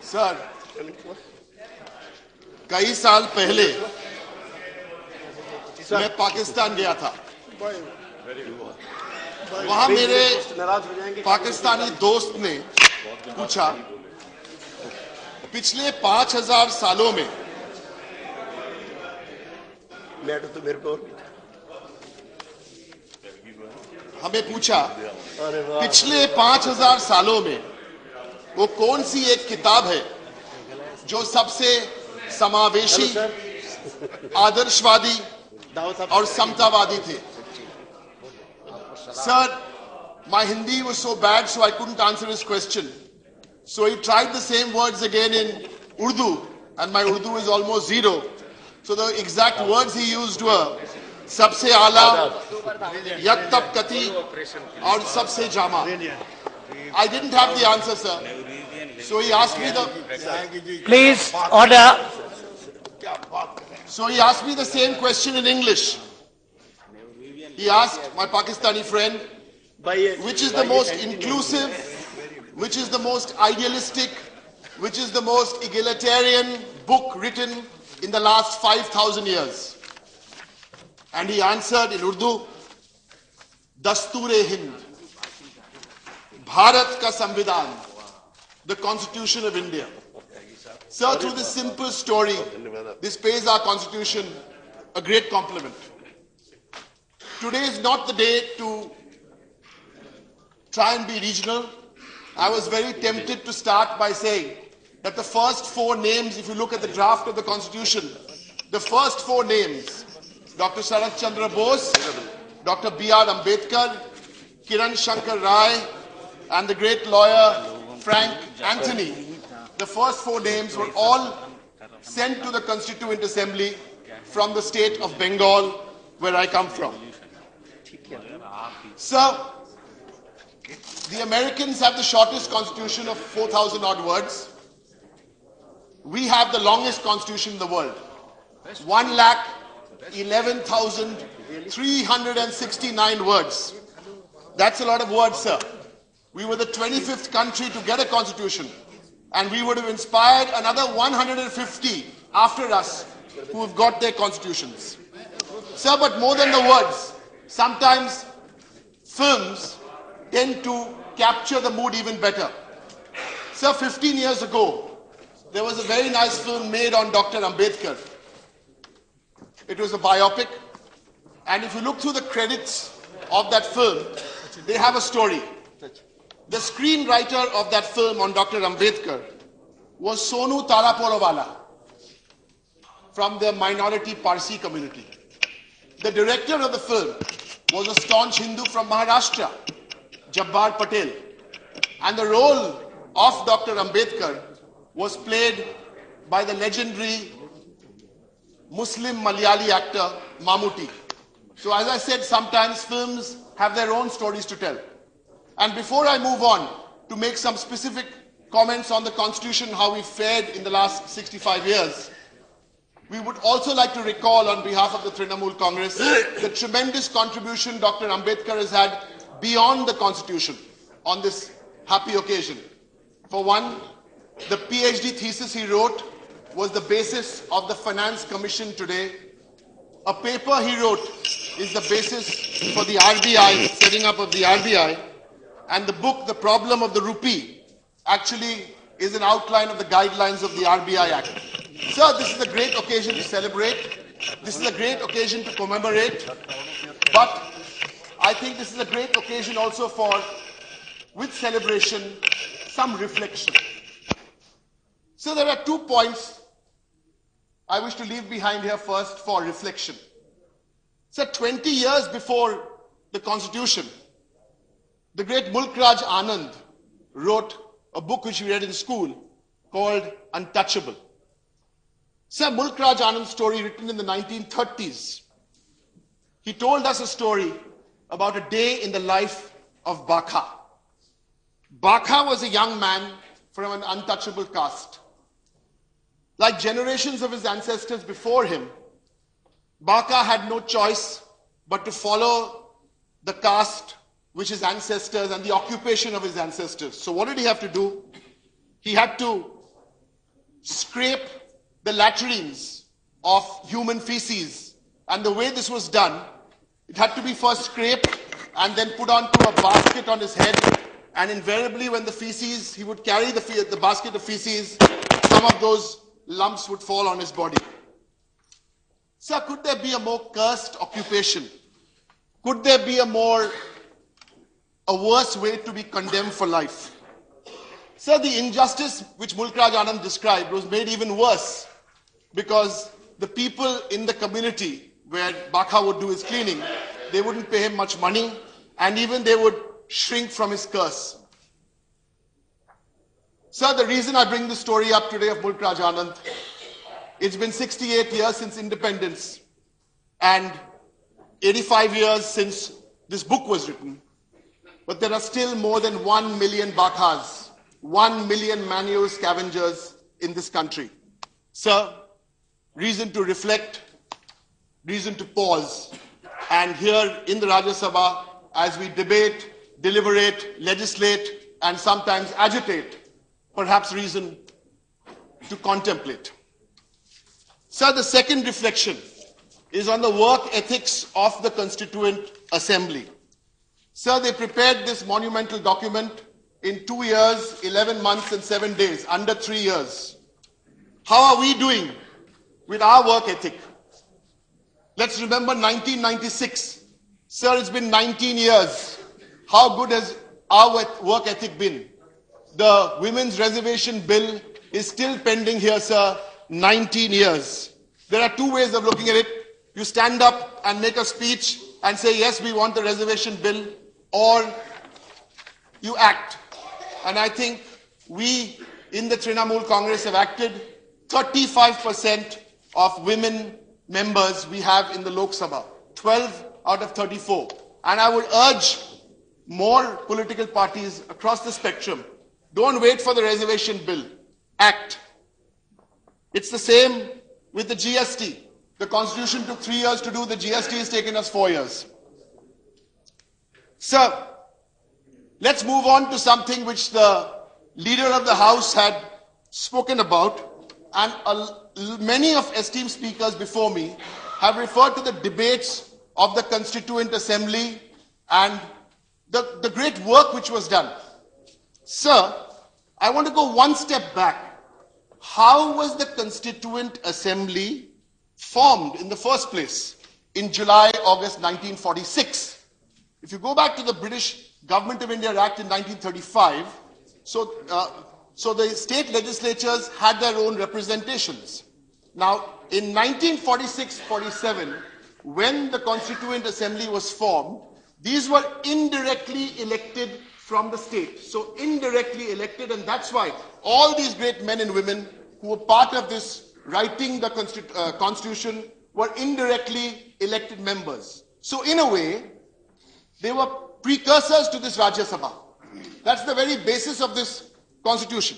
Sir, कई साल पहले मैं पाकिस्तान गया था। वहां मेरे पाकिस्तानी दोस्त ने पूछा, पिछले 5000 सालों में हमें पूछा, पिछले 5000 सालों में वो कौन सी एक किताब है जो सबसे समावेशी, आदर्शवादी और समतावादी थे। Sir, my Hindi was so bad, so I couldn't answer his question. So he tried the same words again in Urdu, and my Urdu is almost zero. So the exact words he used were सबसे आला, yak tabkati, और सबसे Jama. I didn't have the answer, sir. So he asked me the... Please, order. So he asked me the same question in English. He asked my Pakistani friend, which is the most inclusive, which is the most idealistic, which is the most egalitarian book written in the last 5,000 years? And he answered in Urdu, Dastur-e-Hind, Bharat ka Samvidhan, the Constitution of India. Sir, through this simple story, this pays our Constitution a great compliment. Today is not the day to try and be regional. I was very tempted to start by saying that the first 4 names, if you look at the draft of the Constitution, the first 4 names, Dr. Sarath Chandra Bose, Dr. B.R. Ambedkar, Kiran Shankar Rai, and the great lawyer Frank Anthony, the first 4 names were all sent to the Constituent Assembly from the state of Bengal, where I come from. Sir, the Americans have the shortest constitution of 4,000 odd words. We have the longest constitution in the world, 1,11,369 words. That's a lot of words, sir. We were the 25th country to get a constitution, and we would have inspired another 150 after us who have got their constitutions. Sir, but more than the words, sometimes films tend to capture the mood even better. Sir, 15 years ago, there was a very nice film made on Dr. Ambedkar. It was a biopic, and if you look through the credits of that film, they have a story. The screenwriter of that film on Dr. Ambedkar was Sonu Tarapolowala from the minority Parsi community. The director of the film was a staunch Hindu from Maharashtra, Jabbar Patel. And the role of Dr. Ambedkar was played by the legendary Muslim Malayali actor Mammootty. So as I said, sometimes films have their own stories to tell. And before I move on to make some specific comments on the Constitution, how we fared in the last 65 years, we would also like to recall on behalf of the Trinamool Congress the tremendous contribution Dr. Ambedkar has had beyond the Constitution on this happy occasion. For one, the PhD thesis he wrote was the basis of the Finance Commission today. A paper he wrote is the basis for the RBI, setting up of the RBI. And the book, The Problem of the Rupee, actually is an outline of the guidelines of the RBI Act. Sir, this is a great occasion to celebrate. This is a great occasion to commemorate. But I think this is a great occasion also for, with celebration, some reflection. So there are 2 points I wish to leave behind here first for reflection. So 20 years before the Constitution, the great Mulk Raj Anand wrote a book which we read in school called Untouchable. Sir, Mulk Raj Anand's story written in the 1930s. He told us a story about a day in the life of Bakha. Bakha was a young man from an untouchable caste. Like generations of his ancestors before him, Bakha had no choice but to follow the caste which his ancestors and the occupation of his ancestors. So what did he have to do? He had to scrape the latrines of human feces. And the way this was done, it had to be first scraped and then put onto a basket on his head. And invariably when the feces, he would carry the basket of feces, some of those lumps would fall on his body. Sir, could there be a more cursed occupation? Could there be a worse way to be condemned for life? Sir, the injustice which Mulk Raj Anand described was made even worse because the people in the community where Bakha would do his cleaning, they wouldn't pay him much money and even they would shrink from his curse. Sir, the reason I bring this story up today of Mulk Raj Anand, it's been 68 years since independence and 85 years since this book was written. But there are still more than 1 million Bakhas, 1 million manual scavengers in this country. Sir, reason to reflect, reason to pause. And here in the Rajya Sabha, as we debate, deliberate, legislate, and sometimes agitate, perhaps reason to contemplate. Sir, the second reflection is on the work ethics of the Constituent Assembly. Sir, they prepared this monumental document in 2 years, 11 months and 7 days, under 3 years. How are we doing with our work ethic? Let's remember 1996. Sir, it's been 19 years. How good has our work ethic been? The Women's Reservation Bill is still pending here, sir, 19 years. There are two ways of looking at it. You stand up and make a speech and say, yes, we want the reservation bill, or you act. And I think we in the Trinamool Congress have acted. 35% of women members we have in the Lok Sabha, 12 out of 34. And I would urge more political parties across the spectrum, don't wait for the reservation bill, act. It's the same with the GST. The Constitution took 3 years to do, the GST has taken us 4 years. Sir, let's move on to something which the Leader of the House had spoken about, and many of esteemed speakers before me have referred to the debates of the Constituent Assembly and the great work which was done. Sir, I want to go one step back. How was the Constituent Assembly formed in the first place in July, August 1946? If you go back to the British Government of India Act in 1935, so the state legislatures had their own representations. Now, in 1946-47, when the Constituent Assembly was formed, these were indirectly elected from the state. So indirectly elected, and that's why all these great men and women who were part of this writing the Constitution were indirectly elected members. So in a way, they were precursors to this Rajya Sabha. That's the very basis of this Constitution.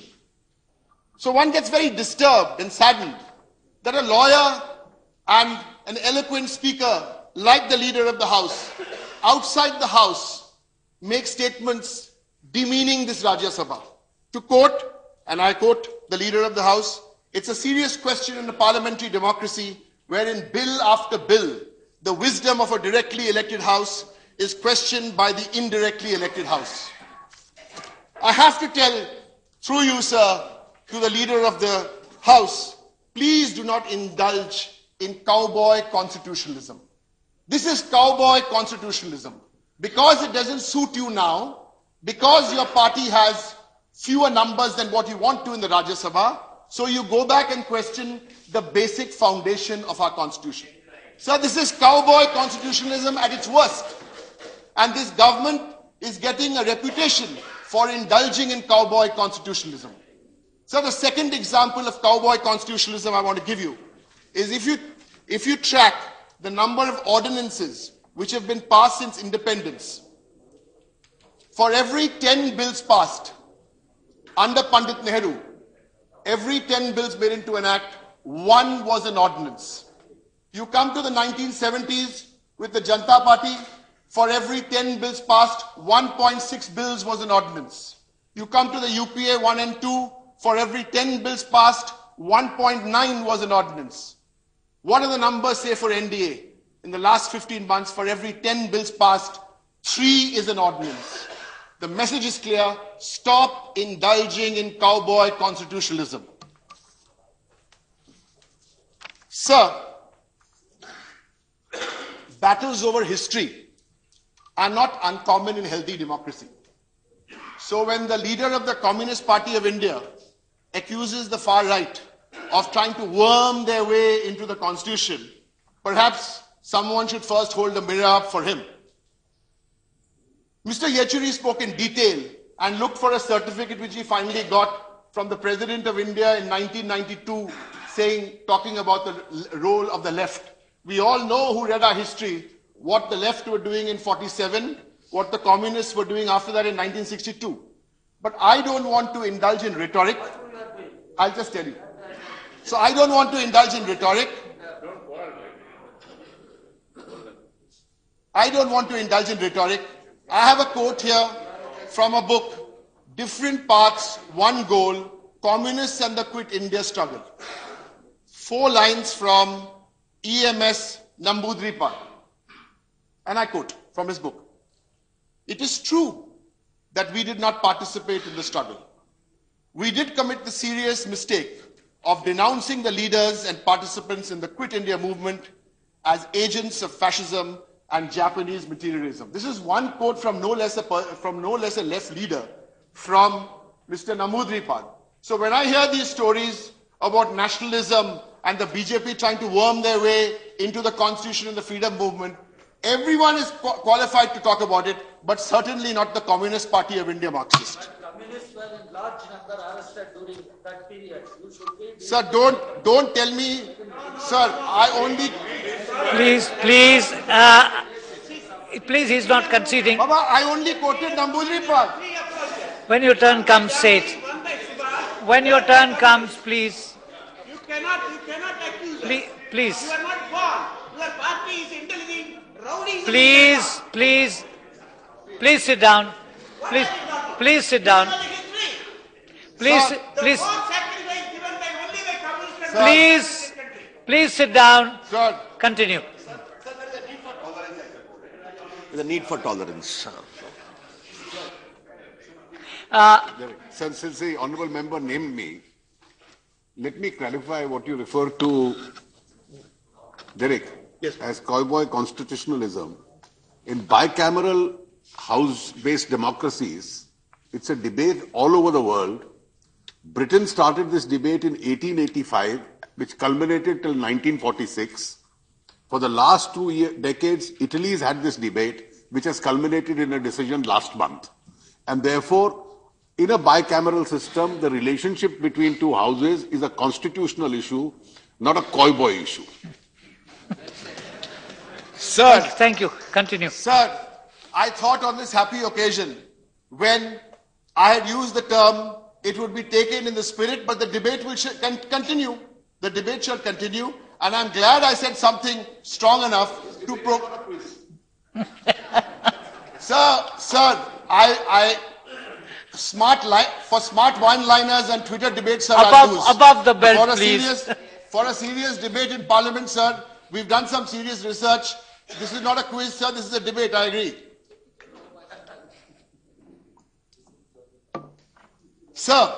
So one gets very disturbed and saddened that a lawyer and an eloquent speaker like the Leader of the House, outside the House, make statements demeaning this Rajya Sabha. To quote, and I quote the Leader of the House, "It's a serious question in a parliamentary democracy wherein bill after bill, the wisdom of a directly elected House is questioned by the indirectly elected House." I have to tell, through you, sir, to the Leader of the House, please do not indulge in cowboy constitutionalism. This is cowboy constitutionalism. Because it doesn't suit you now, because your party has fewer numbers than what you want to in the Rajya Sabha, so you go back and question the basic foundation of our Constitution. So this is cowboy constitutionalism at its worst. And this government is getting a reputation for indulging in cowboy constitutionalism. So the second example of cowboy constitutionalism I want to give you is if you track the number of ordinances which have been passed since independence, for every 10 bills passed under Pandit Nehru, every 10 bills made into an act, one was an ordinance. You come to the 1970s with the Janata Party, for every 10 bills passed, 1.6 bills was an ordinance. You come to the UPA 1 and 2, for every 10 bills passed, 1.9 was an ordinance. What do the numbers say for NDA? In the last 15 months, for every 10 bills passed, 3 is an ordinance. The message is clear. Stop indulging in cowboy constitutionalism. Sir, battles over history are not uncommon in healthy democracy. So when the leader of the Communist Party of India accuses the far right of trying to worm their way into the constitution, perhaps someone should first hold the mirror up for him. Mr. Yechury spoke in detail and looked for a certificate which he finally got from the President of India in 1992, talking about the role of the left. We all know, who read our history, what the left were doing in 47, what the communists were doing after that in 1962. But I don't want to indulge in rhetoric. I'll just tell you. So I don't want to indulge in rhetoric. I don't want to indulge in rhetoric. I have a quote here from a book, Different Paths, One Goal, Communists and the Quit India Struggle. 4 lines from EMS Namboodiripad. And I quote from his book. It is true that we did not participate in the struggle. We did commit the serious mistake of denouncing the leaders and participants in the Quit India movement as agents of fascism and Japanese materialism. This is one quote from no less a left leader, from Mr. Namboodiripad. So when I hear these stories about nationalism and the BJP trying to worm their way into the constitution and the freedom movement, everyone is qualified to talk about it, but certainly not the Communist Party of India Marxist. Communists were in large number arrested during that period. You should be... Sir, don't tell me, sir, I only... Please, he's not conceding. Baba, I only quoted Namboodiripad. When your turn comes, say it. When your turn comes, please. You cannot accuse us. Please. You are not born. Your party is indulging rowdyism. Please sit down. Please sit down. Please sit down. Sir. Continue. The need for tolerance. Since the honourable member named me, let me clarify what you refer to, Derek, as cowboy constitutionalism. In bicameral house-based democracies, it's a debate all over the world. Britain started this debate in 1885, which culminated till 1946. For the last 2 decades, Italy's had this debate, which has culminated in a decision last month. And therefore, in a bicameral system, the relationship between 2 houses is a constitutional issue, not a cowboy issue. Sir. Thank you. Continue. Sir, I thought on this happy occasion, when I had used the term, it would be taken in the spirit, but the debate will continue. The debate shall continue. And I'm glad I said something strong enough to Sir, for smart one-liners and Twitter debates, sir, above the belt, please. For a serious debate in Parliament, sir, we've done some serious research. This is not a quiz, sir. This is a debate. I agree. Sir,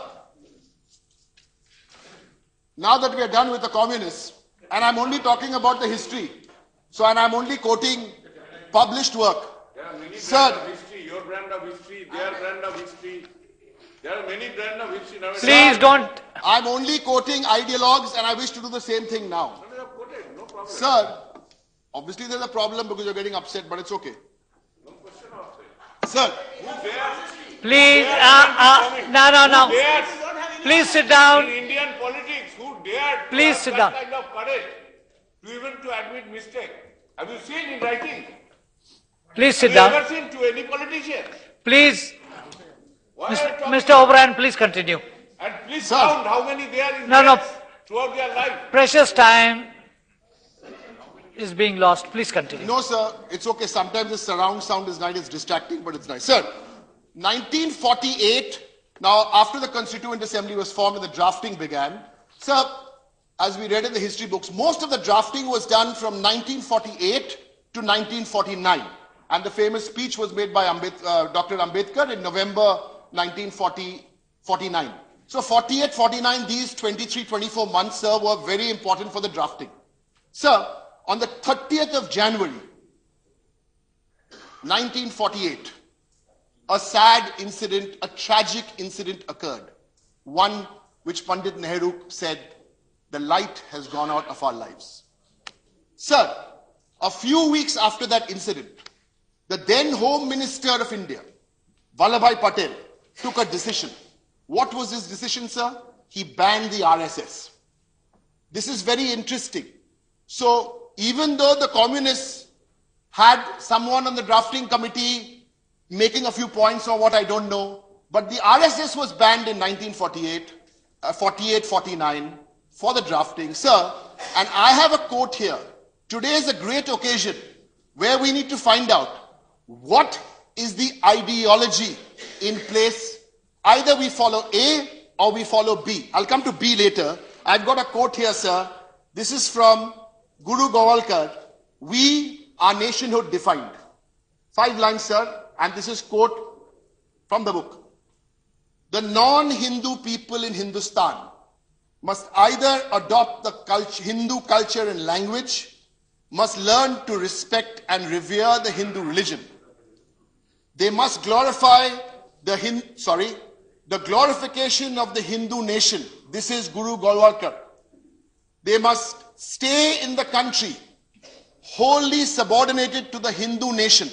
now that we are done with the communists, and I'm only talking about the history, and I'm only quoting published work. There are many Sir, brands of history, your brand of history, their brand of history. There are many brands of history nowadays. Please don't. I'm only quoting ideologues, and I wish to do the same thing now. No problem. Sir, obviously there's a problem because you're getting upset, but it's okay. No question of it. Sir. Who dares? Please, no. Please sit down. In Indian politics, who dared to Please have sit that down. kind of courage to even to admit mistake? Have you seen in writing? Please sit Have down. you ever seen to any politician? Please, Why are you talking Mr. O'Brien, please continue. And please Sir. count how many there in No. throughout their life. Precious time is being lost. Please continue. No, sir, it's okay. Sometimes the surround sound is nice, it's distracting, but it's nice. Sir, 1948, now after the Constituent Assembly was formed and the drafting began, Sir, as we read in the history books, most of the drafting was done from 1948 to 1949. And the famous speech was made by Dr. Ambedkar in November 1949. So 48, 49, these 23, 24 months, sir, were very important for the drafting. Sir, on the 30th of January, 1948, a sad incident, a tragic incident occurred. One which Pandit Nehru said, the light has gone out of our lives. Sir, a few weeks after that incident, the then Home Minister of India, Vallabhbhai Patel, took a decision. What was his decision, sir? He banned the RSS. This is very interesting. So, even though the communists had someone on the drafting committee making a few points or what I don't know, but the RSS was banned in 1948, 48, 49 for the drafting. Sir, and I have a quote here. Today is a great occasion where we need to find out what is the ideology in place. Either we follow A or we follow B. I'll come to B later. I've got a quote here, sir. This is from Guru Gowalkar. We are nationhood defined. 5 lines, sir, and this is quote from the book. The non-Hindu people in Hindustan must either adopt the Hindu culture and language, must learn to respect and revere the Hindu religion. They must glorify the glorification of the Hindu nation. This is Guru Gowalkar. They must stay in the country wholly subordinated to the Hindu nation,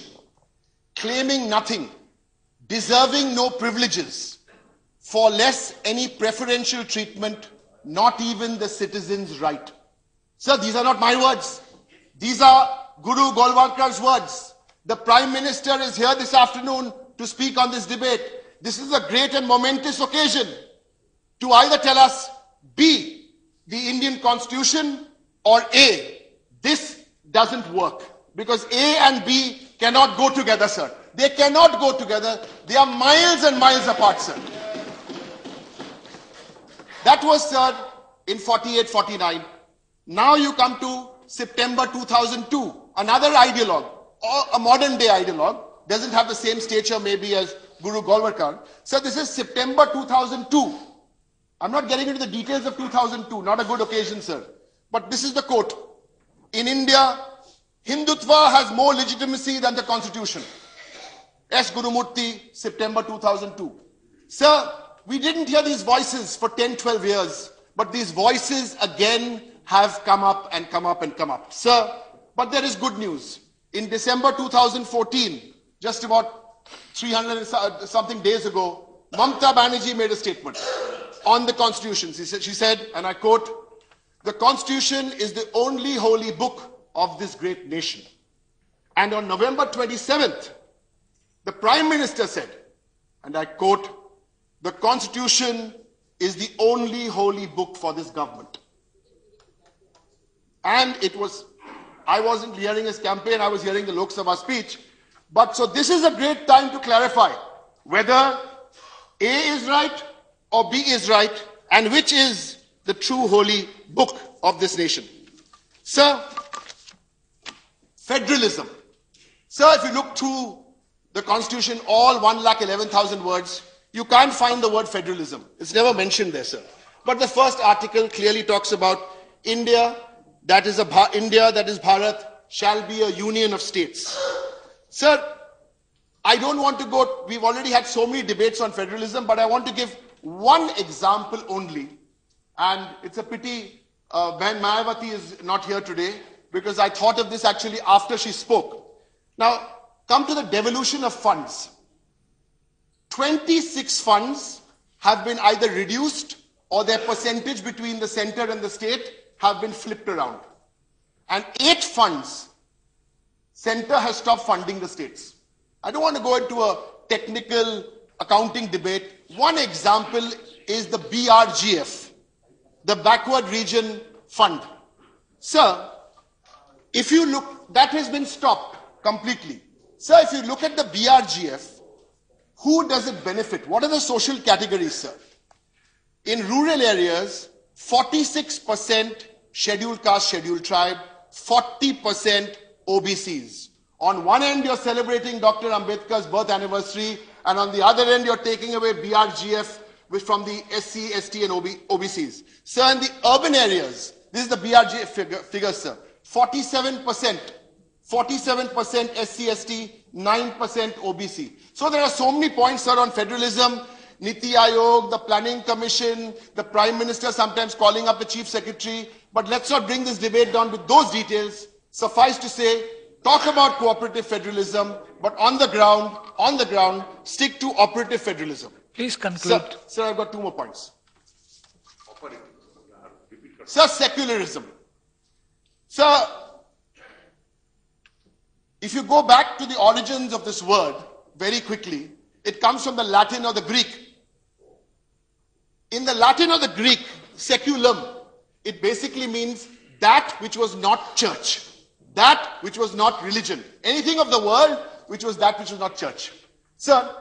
claiming nothing, deserving no privileges, for less any preferential treatment, not even the citizen's right. Sir, these are not my words. These are Guru Gowalkar's words. The Prime Minister is here this afternoon to speak on this debate. This is a great and momentous occasion to either tell us B, the Indian Constitution, or A, this doesn't work. Because A and B cannot go together, sir. They cannot go together. They are miles and miles apart, sir. That was, sir, in 48, 49. Now you come to September 2002, another ideologue, or a modern day ideologue, doesn't have the same stature maybe as Guru Gowalkar. So this is September 2002. I'm not getting into the details of 2002, not a good occasion, sir. But this is the quote. In India, Hindutva has more legitimacy than the constitution. S. Gurumurthy, September 2002. Sir, we didn't hear these voices for 10, 12 years, but these voices again have come up and come up and come up. Sir, but there is good news. In December 2014, just about 300 and something days ago, Mamata Banerjee made a statement on the constitution. She said, and I quote, "The constitution is the only holy book of this great nation." And on November 27th, the Prime Minister said, and I quote, "The constitution is the only holy book for this government." And it was, I wasn't hearing his campaign, I was hearing the Lok Sabha speech. But so this is a great time to clarify whether A is right or B is right, and which is the true holy book of this nation. Sir, federalism. Sir, if you look through the Constitution, all 111,000 words, you can't find the word federalism. It's never mentioned there, sir. But the first article clearly talks about India, that is Bharat, shall be a union of states. Sir, I don't want to go, we've already had so many debates on federalism, but I want to give one example only. And it's a pity Ben Mayawati is not here today, because I thought of this actually after she spoke. Now, come to the devolution of funds. 26 funds have been either reduced or their percentage between the center and the state have been flipped around. And 8 funds, center has stopped funding the states. I don't want to go into a technical accounting debate. One example is the BRGF, the Backward Region Fund. Sir, if you look, that has been stopped completely. Sir, if you look at the BRGF, who does it benefit? What are the social categories, sir? In rural areas, 46% scheduled caste, scheduled tribe, 40% OBCs. On one end, you're celebrating Dr. Ambedkar's birth anniversary, and on the other end, you're taking away BRGF from the SC, ST, and OBCs. Sir, in the urban areas, this is the BRGF figure, sir. 47% SC, ST, 9% OBC. So there are so many points, sir, on federalism, Niti Aayog, the Planning Commission, the Prime Minister sometimes calling up the Chief Secretary. But let's not bring this debate down with those details. Suffice to say, talk about cooperative federalism, but on the ground, stick to operative federalism. Please conclude. Sir, I've got two more points. Sir, secularism. Sir, if you go back to the origins of this word very quickly, it comes from the Latin or the Greek. In the Latin or the Greek, seculum, it basically means that which was not church, that which was not religion, anything of the world which was that which was not church. Sir,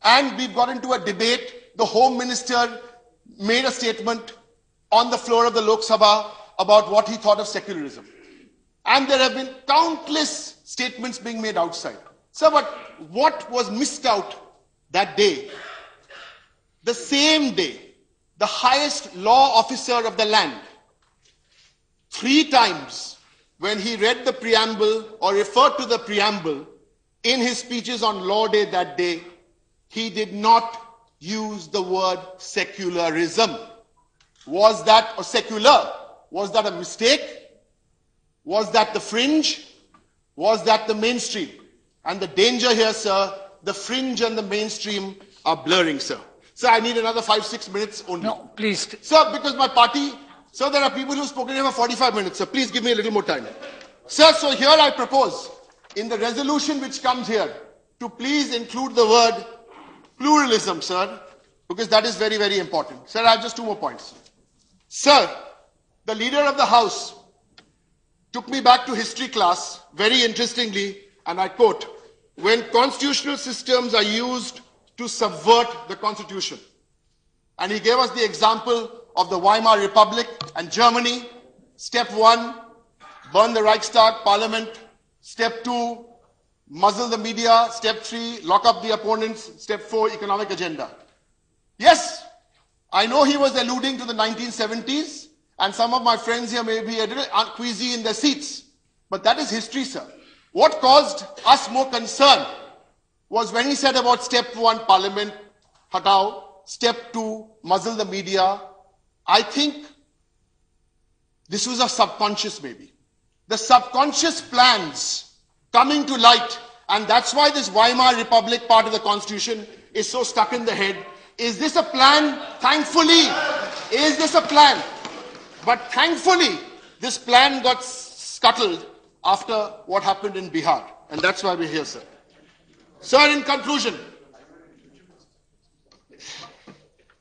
and we've got into a debate. The Home Minister made a statement on the floor of the Lok Sabha about what he thought of secularism. And there have been countless statements being made outside. Sir, but what was missed out that day? The same day, the highest law officer of the land, 3 times when he read the preamble or referred to the preamble in his speeches on Law Day that day, he did not use the word secularism. Was that a secular? Was that a mistake? Was that the fringe? Was that the mainstream? And the danger here, sir, the fringe and the mainstream are blurring, sir. Sir, I need another 5-6 minutes only. No, please. Sir, because my party, sir, there are people who've spoken here for 45 minutes, sir. Please give me a little more time. Sir, so here I propose, in the resolution which comes here, to please include the word pluralism, sir, because that is very, very important. Sir, I have just 2 more points. Sir, the leader of the House took me back to history class, very interestingly, and I quote, when constitutional systems are used to subvert the Constitution. And he gave us the example of the Weimar Republic and Germany. Step 1, burn the Reichstag, Parliament. Step 2, muzzle the media. Step 3, lock up the opponents. Step 4, economic agenda. Yes, I know he was alluding to the 1970s, and some of my friends here may be a little queasy in their seats. But that is history, sir. What caused us more concern was when he said about step 1, Parliament, hatao, step 2, muzzle the media. I think this was a subconscious maybe. The subconscious plans coming to light, and that's why this Weimar Republic part of the Constitution is so stuck in the head. Is this a plan? Thankfully, is this a plan? But thankfully, this plan got scuttled after what happened in Bihar. And that's why we're here, sir. Sir, in conclusion,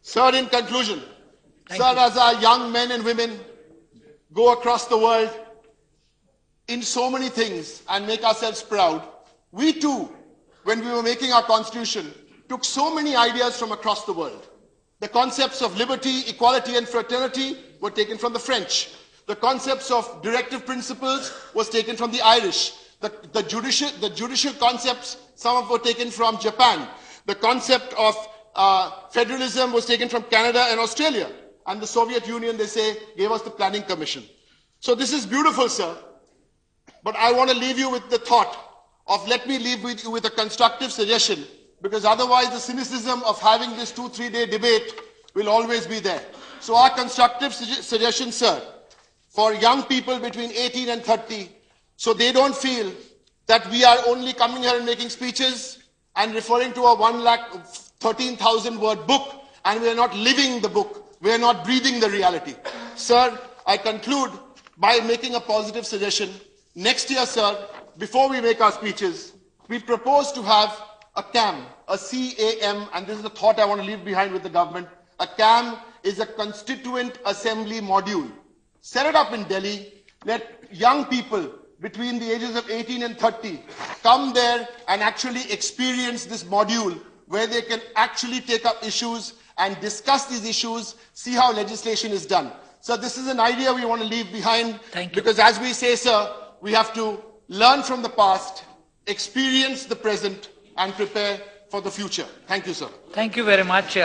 sir, as our young men and women go across the world in so many things and make ourselves proud, we too, when we were making our constitution, took so many ideas from across the world. The concepts of liberty, equality, and fraternity were taken from the French. The concepts of directive principles was taken from the Irish. The judicial concepts, some of were taken from Japan. The concept of federalism was taken from Canada and Australia. And the Soviet Union, they say, gave us the Planning Commission. So this is beautiful, sir. But I want to leave you with the thought of, let me leave you with a constructive suggestion, because otherwise the cynicism of having this 2-3 day debate will always be there. So our constructive suggestion, sir, for young people between 18 and 30, so they don't feel that we are only coming here and making speeches and referring to a 113,000 word book, and we are not living the book, we are not breathing the reality. Sir, I conclude by making a positive suggestion. Next year, sir, before we make our speeches, we propose to have a CAM, a CAM, and this is the thought I want to leave behind with the government. A CAM is a Constituent Assembly module. Set it up in Delhi, let young people between the ages of 18 and 30 come there and actually experience this module where they can actually take up issues and discuss these issues, see how legislation is done. So this is an idea we want to leave behind. Thank you. Because as we say, sir, we have to learn from the past, experience the present, and prepare for the future. Thank you, sir. Thank you very much.